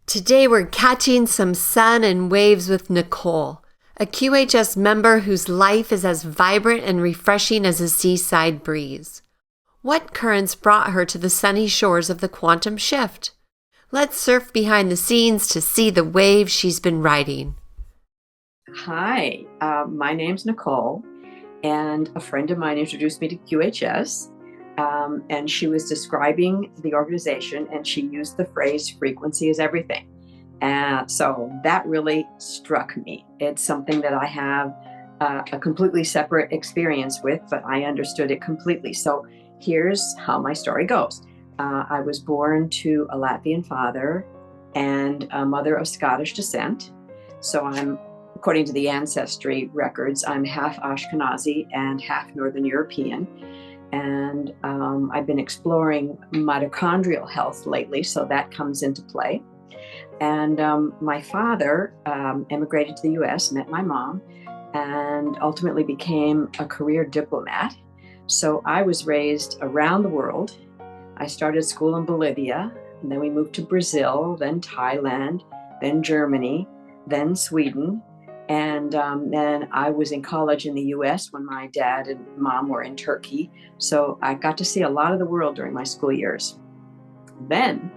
Today we're catching some sun and waves with Nicole, a QHS member whose life is as vibrant and refreshing as a seaside breeze. What currents brought her to the sunny shores of the quantum shift? Let's surf behind the scenes to see the waves she's been riding. Hi, my name's Nicole, and a friend of mine introduced me to QHS, and she was describing the organization, and she used the phrase frequency is everything. So that really struck me. It's something that I have a completely separate experience with, but I understood it completely. So here's how my story goes. I was born to a Latvian father and a mother of Scottish descent. So according to the ancestry records, I'm half Ashkenazi and half Northern European. And I've been exploring mitochondrial health lately, so that comes into play. And my father emigrated to the US, met my mom, and ultimately became a career diplomat. So I was raised around the world. I started school in Bolivia, and then we moved to Brazil, then Thailand, then Germany, then Sweden. And then I was in college in the US when my dad and mom were in Turkey. So I got to see a lot of the world during my school years. Then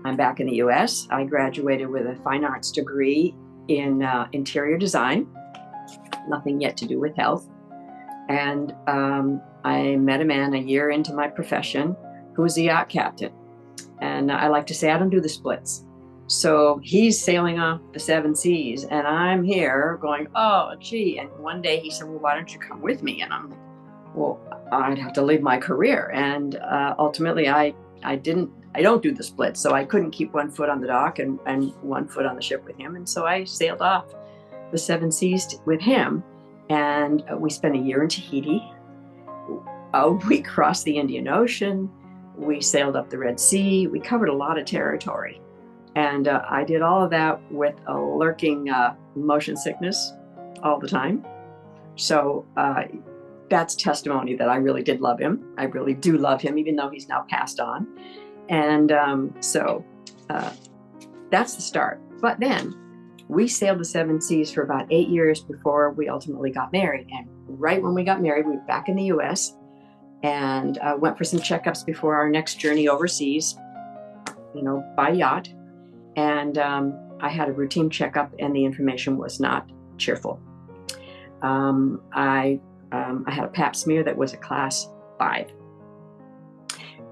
I'm back in the US. I graduated with a fine arts degree in interior design, nothing yet to do with health. And I met a man a year into my profession who was a yacht captain. And I like to say I don't do the splits. So he's sailing off the seven seas, and I'm here going, oh, gee. And one day he said, well, why don't you come with me? And I'm like, well, I'd have to leave my career. And ultimately, I don't do the split. So I couldn't keep one foot on the dock and one foot on the ship with him. And so I sailed off the seven seas with him. And we spent a year in Tahiti. We crossed the Indian Ocean. We sailed up the Red Sea. We covered a lot of territory. And I did all of that with a lurking motion sickness all the time. So that's testimony that I really did love him. I really do love him, even though he's now passed on. And so that's the start. But then we sailed the seven seas for about 8 years before we ultimately got married. And right when we got married, we were back in the US and went for some checkups before our next journey overseas, by yacht. And I had a routine checkup, and the information was not cheerful. I had a pap smear that was a class 5,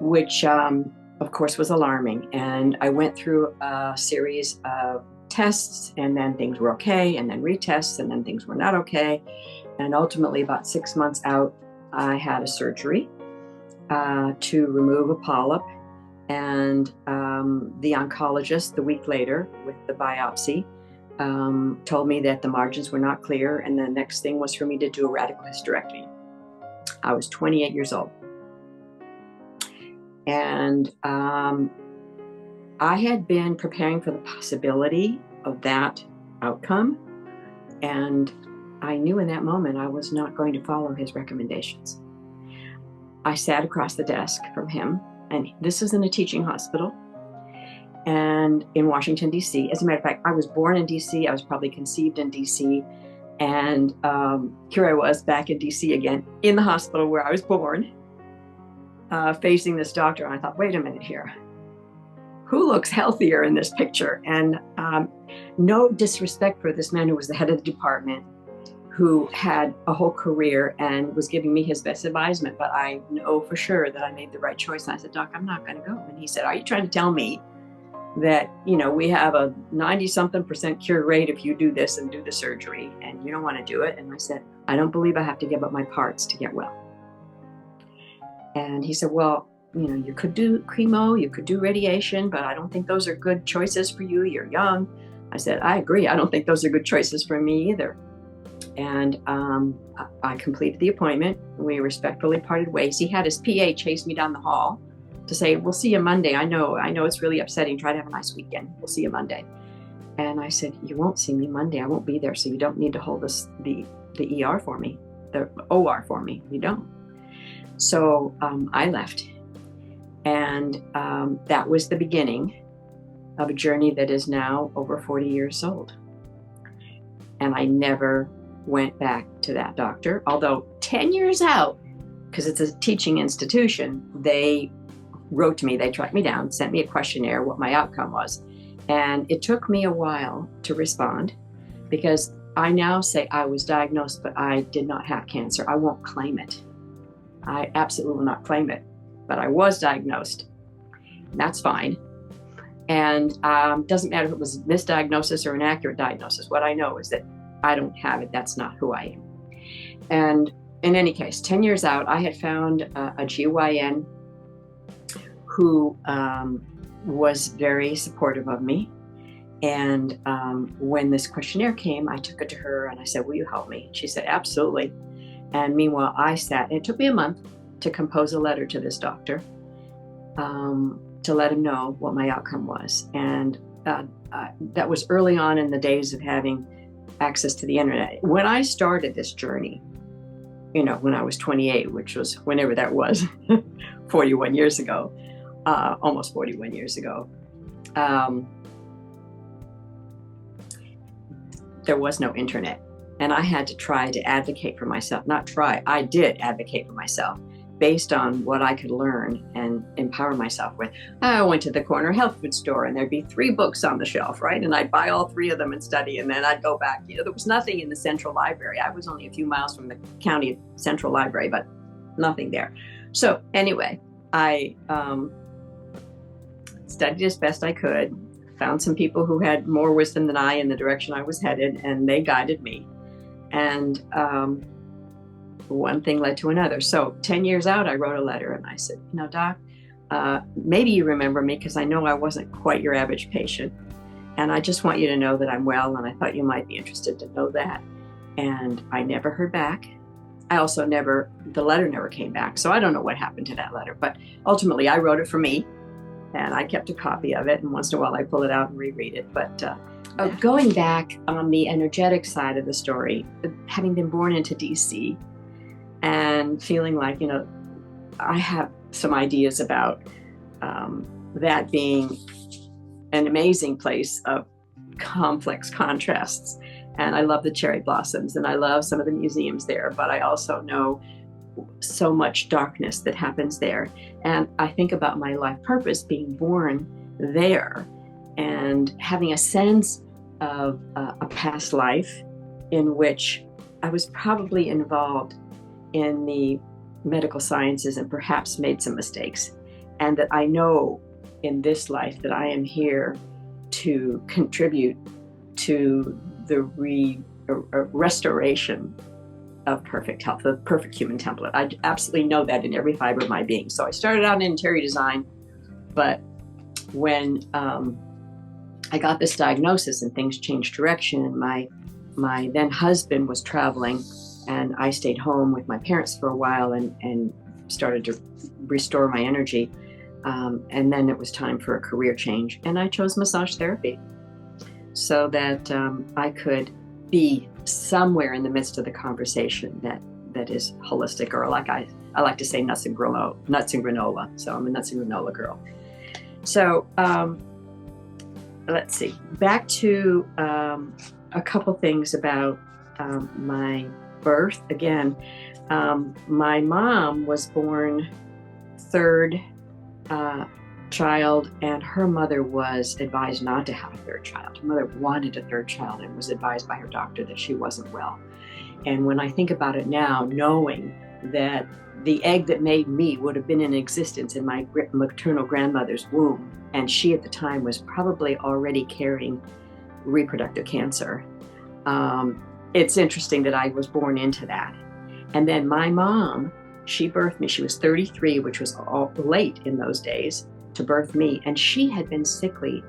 which, of course, was alarming. And I went through a series of tests, and then things were okay, and then retests, and then things were not okay. And ultimately, about 6 months out, I had a surgery to remove a polyp. And the oncologist, the week later, with the biopsy, told me that the margins were not clear, and the next thing was for me to do a radical hysterectomy. I was 28 years old. And I had been preparing for the possibility of that outcome, and I knew in that moment I was not going to follow his recommendations. I sat across the desk from him. And this is in a teaching hospital and in Washington, D.C. As a matter of fact, I was born in D.C. I was probably conceived in D.C. And here I was back in D.C. again, in the hospital where I was born, facing this doctor. And I thought, wait a minute here. Who looks healthier in this picture? And no disrespect for this man who was the head of the department, who had a whole career and was giving me his best advisement, but I know for sure that I made the right choice. And I said, Doc, I'm not going to go. And he said, are you trying to tell me that, we have a 90-something% cure rate if you do this and do the surgery, and you don't want to do it? And I said, I don't believe I have to give up my parts to get well. And he said, well, you could do chemo, you could do radiation, but I don't think those are good choices for you. You're young. I said, I agree. I don't think those are good choices for me either. And I completed the appointment. We respectfully parted ways. He had his PA chase me down the hall to say, we'll see you Monday. I know it's really upsetting. Try to have a nice weekend. We'll see you Monday. And I said, you won't see me Monday. I won't be there. So you don't need to hold the ER for me, the OR for me. You don't. So I left. And that was the beginning of a journey that is now over 40 years old. And I never went back to that doctor, although 10 years out, because it's a teaching institution, they wrote to me, they tracked me down, sent me a questionnaire, what my outcome was. And it took me a while to respond, because I now say I was diagnosed, but I did not have cancer. I won't claim it. I absolutely will not claim it, but I was diagnosed. And that's fine. And doesn't matter if it was a misdiagnosis or an accurate diagnosis. What I know is that I don't have it. That's not who I am. And in any case, 10 years out, I had found a GYN who was very supportive of me. And when this questionnaire came, I took it to her and I said, will you help me? She said, absolutely. And meanwhile, I sat, and it took me a month to compose a letter to this doctor to let him know what my outcome was. And that was early on in the days of having access to the internet. When I started this journey, when I was 28, which was whenever that was, 41 years ago, almost 41 years ago, there was no internet. And I had to try to advocate for myself. I did advocate for myself based on what I could learn and empower myself with. I went to the corner health food store and there'd be 3 books on the shelf, right? And I'd buy all 3 of them and study, and then I'd go back. There was nothing in the central library. I was only a few miles from the county central library, but nothing there. So anyway, I studied as best I could, found some people who had more wisdom than I in the direction I was headed, and they guided me. And one thing led to another. So 10 years out, I wrote a letter and I said, Doc, maybe you remember me, because I know I wasn't quite your average patient. And I just want you to know that I'm well, and I thought you might be interested to know that. And I never heard back. I also the letter never came back. So I don't know what happened to that letter, but ultimately I wrote it for me, and I kept a copy of it. And once in a while I pull it out and reread it. But going back on the energetic side of the story, having been born into DC and feeling like, I have some ideas about that being an amazing place of complex contrasts. And I love the cherry blossoms, and I love some of the museums there, but I also know so much darkness that happens there. And I think about my life purpose being born there and having a sense of a past life in which I was probably involved in the medical sciences and perhaps made some mistakes. And that I know in this life that I am here to contribute to the restoration of perfect health, the perfect human template. I absolutely know that in every fiber of my being. So I started out in interior design, but when I got this diagnosis and things changed direction, my then husband was traveling, and I stayed home with my parents for a while and started to restore my energy. And then it was time for a career change, and I chose massage therapy so that I could be somewhere in the midst of the conversation that is holistic, or like I like to say, nuts and granola. So I'm a nuts and granola girl. So let's see, back to a couple things about my birth. Again, my mom was born 3rd child, and her mother was advised not to have a 3rd child. Her mother wanted a 3rd child and was advised by her doctor that she wasn't well. And when I think about it now, knowing that the egg that made me would have been in existence in my maternal grandmother's womb, and she at the time was probably already carrying reproductive cancer, it's interesting that I was born into that. And then my mom, she birthed me. She was 33, which was all late in those days to birth me. And she had been sickly.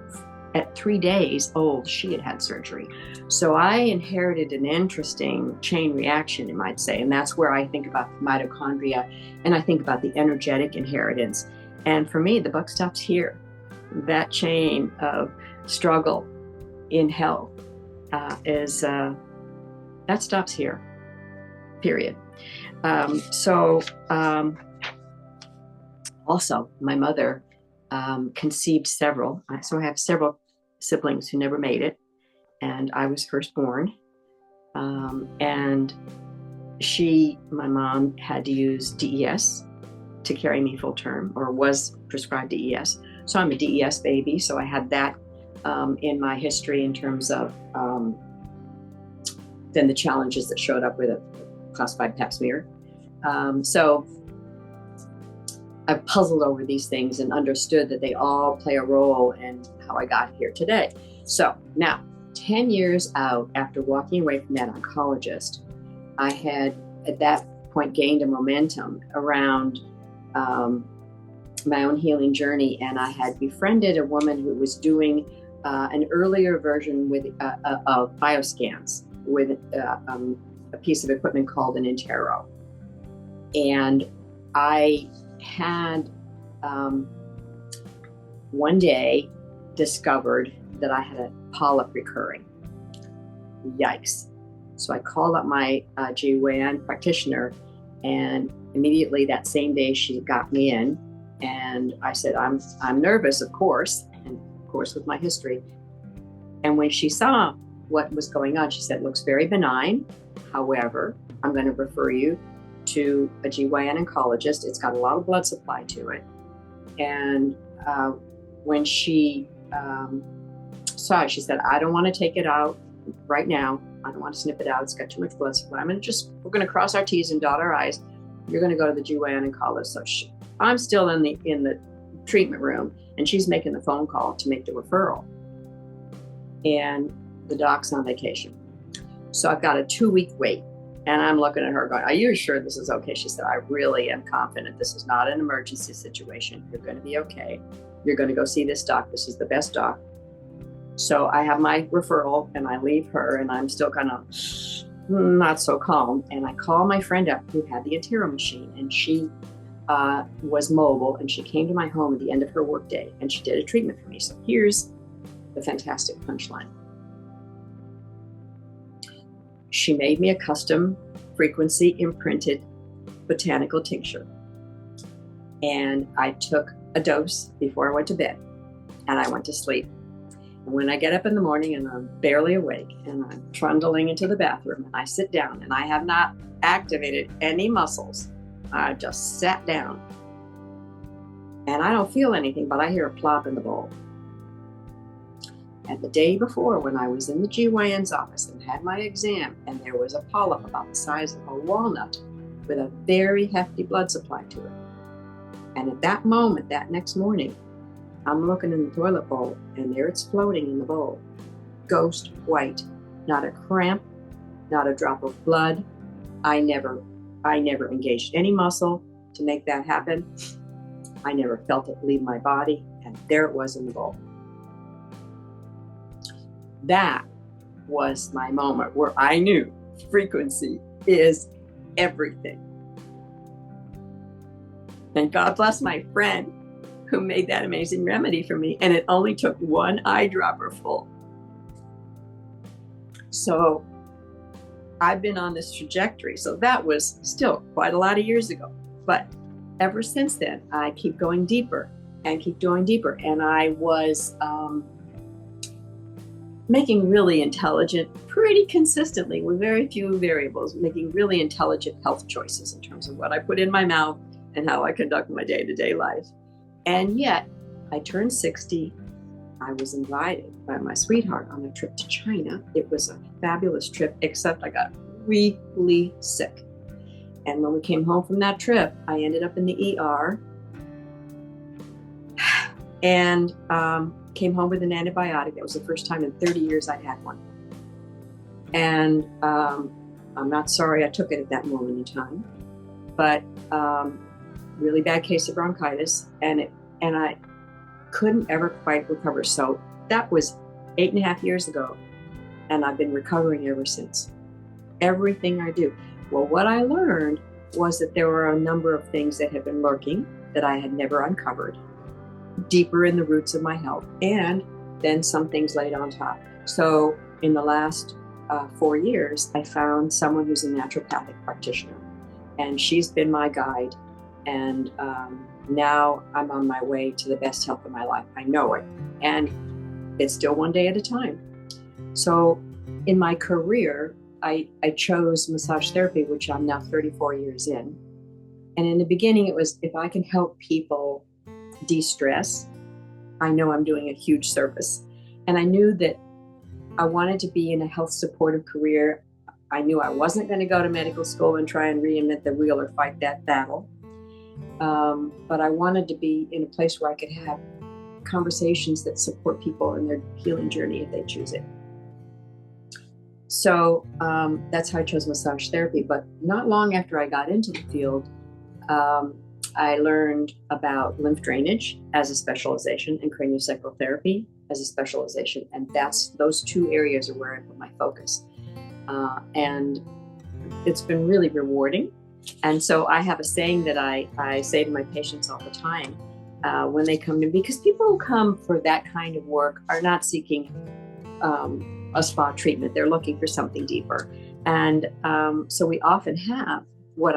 At 3 days old, she had had surgery. So I inherited an interesting chain reaction, you might say. And that's where I think about mitochondria, and I think about the energetic inheritance. And for me, the buck stops here. That chain of struggle in health that stops here, period. Also, my mother conceived several. So I have several siblings who never made it, and I was firstborn. And my mom had to use DES to carry me full term, or was prescribed DES. So I'm a DES baby. So I had that in my history in terms of then the challenges that showed up with a classified pap smear. So I've puzzled over these things and understood that they all play a role in how I got here today. So now, 10 years out after walking away from that oncologist, I had at that point gained a momentum around my own healing journey. And I had befriended a woman who was doing an earlier version with of bioscans with a piece of equipment called an Intero. And I had one day discovered that I had a polyp recurring. Yikes. So I called up my GYN practitioner, and immediately that same day she got me in, and I said, I'm nervous, of course, and of course with my history. And when she saw what was going on, she said, looks very benign. However, I'm going to refer you to a GYN oncologist. It's got a lot of blood supply to it. And when she saw it, she said, I don't want to take it out right now. I don't want to snip it out. It's got too much blood supply. We're going to cross our T's and dot our I's. You're going to go to the GYN oncologist. So I'm still in the treatment room, and she's making the phone call to make the referral. And the doc's on vacation. So I've got a 2-week wait. And I'm looking at her going, are you sure this is okay? She said, I really am confident this is not an emergency situation. You're going to be okay. You're going to go see this doc. This is the best doc. So I have my referral and I leave her, and I'm still kind of not so calm. And I call my friend up who had the Intero machine, and she was mobile, and she came to my home at the end of her workday, and she did a treatment for me. So here's the fantastic punchline. She made me a custom frequency imprinted botanical tincture. And I took a dose before I went to bed, and I went to sleep. And when I get up in the morning and I'm barely awake and I'm trundling into the bathroom and I sit down, and I have not activated any muscles, I just sat down and I don't feel anything, but I hear a plop in the bowl. And the day before, when I was in the GYN's office and had my exam, and there was a polyp about the size of a walnut with a very hefty blood supply to it. And at that moment, that next morning, I'm looking in the toilet bowl, and there it's floating in the bowl. Ghost white, not a cramp, not a drop of blood. I never engaged any muscle to make that happen. I never felt it leave my body, and there it was in the bowl. That was my moment where I knew frequency is everything. And God bless my friend who made that amazing remedy for me. And it only took one eyedropper full. So I've been on this trajectory. So that was still quite a lot of years ago. But ever since then, I keep going deeper and keep going deeper. And I was making really intelligent, pretty consistently with very few variables, making really intelligent health choices in terms of what I put in my mouth and how I conduct my day-to-day life. And yet, I turned 60. I was invited by my sweetheart on a trip to China. It was a fabulous trip, except I got really sick. And when we came home from that trip, I ended up in the ER and came home with an antibiotic. That was the first time in 30 years I'd had one. And I'm not sorry I took it at that moment in time, but really bad case of bronchitis, and I couldn't ever quite recover. So that was 8.5 years ago, and I've been recovering ever since. Everything I do. Well, what I learned was that there were a number of things that had been lurking that I had never uncovered, deeper in the roots of my health, and then some things laid on top. So in the last 4 years, I found someone who's a naturopathic practitioner, and she's been my guide. And now I'm on my way to the best health of my life. I know it. And it's still one day at a time. So in my career, I chose massage therapy, which I'm now 34 years in. And in the beginning, it was, if I can help people de-stress, I know I'm doing a huge service. And I knew that I wanted to be in a health supportive career. I knew I wasn't going to go to medical school and try and reinvent the wheel or fight that battle. But I wanted to be in a place where I could have conversations that support people in their healing journey if they choose it. So that's how I chose massage therapy. But not long after I got into the field, I learned about lymph drainage as a specialization and craniosacral therapy as a specialization. And those two areas are where I put my focus. And it's been really rewarding. And so I have a saying that I say to my patients all the time when they come to me, because people who come for that kind of work are not seeking a spa treatment. They're looking for something deeper. And so we often have what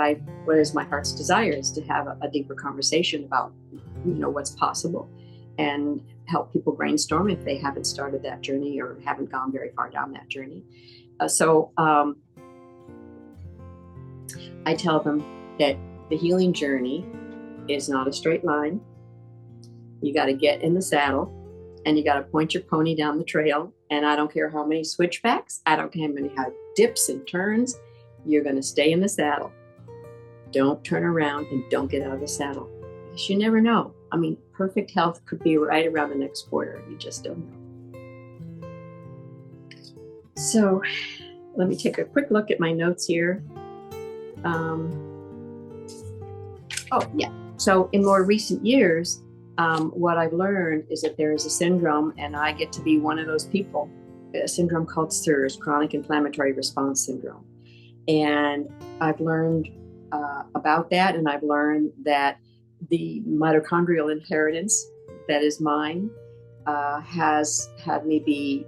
is my heart's desire is to have a deeper conversation about, what's possible and help people brainstorm if they haven't started that journey or haven't gone very far down that journey. So I tell them that the healing journey is not a straight line. You got to get in the saddle and you got to point your pony down the trail. And I don't care how many switchbacks, I don't care how many dips and turns, you're going to stay in the saddle. Don't turn around and don't get out of the saddle, because you never know. I mean, perfect health could be right around the next corner. You just don't know. So let me take a quick look at my notes here. So in more recent years, what I've learned is that there is a syndrome, and I get to be one of those people, a syndrome called CIRS, Chronic Inflammatory Response Syndrome. And I've learned about that, and I've learned that the mitochondrial inheritance that is mine has had me be,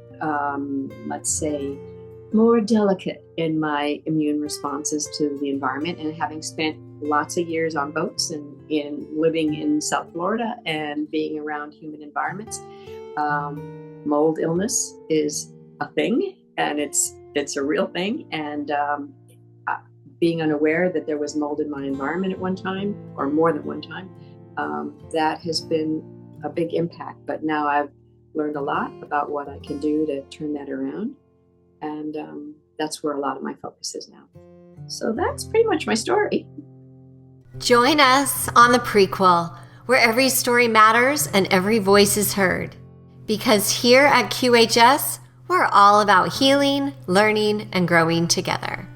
let's say, more delicate in my immune responses to the environment. And having spent lots of years on boats and in living in South Florida and being around human environments, mold illness is a thing, and it's a real thing. And being unaware that there was mold in my environment at one time, or more than one time, that has been a big impact. But now I've learned a lot about what I can do to turn that around. And that's where a lot of my focus is now. So that's pretty much my story. Join us on the Prequel, where every story matters and every voice is heard. Because here at QHS, we're all about healing, learning, and growing together.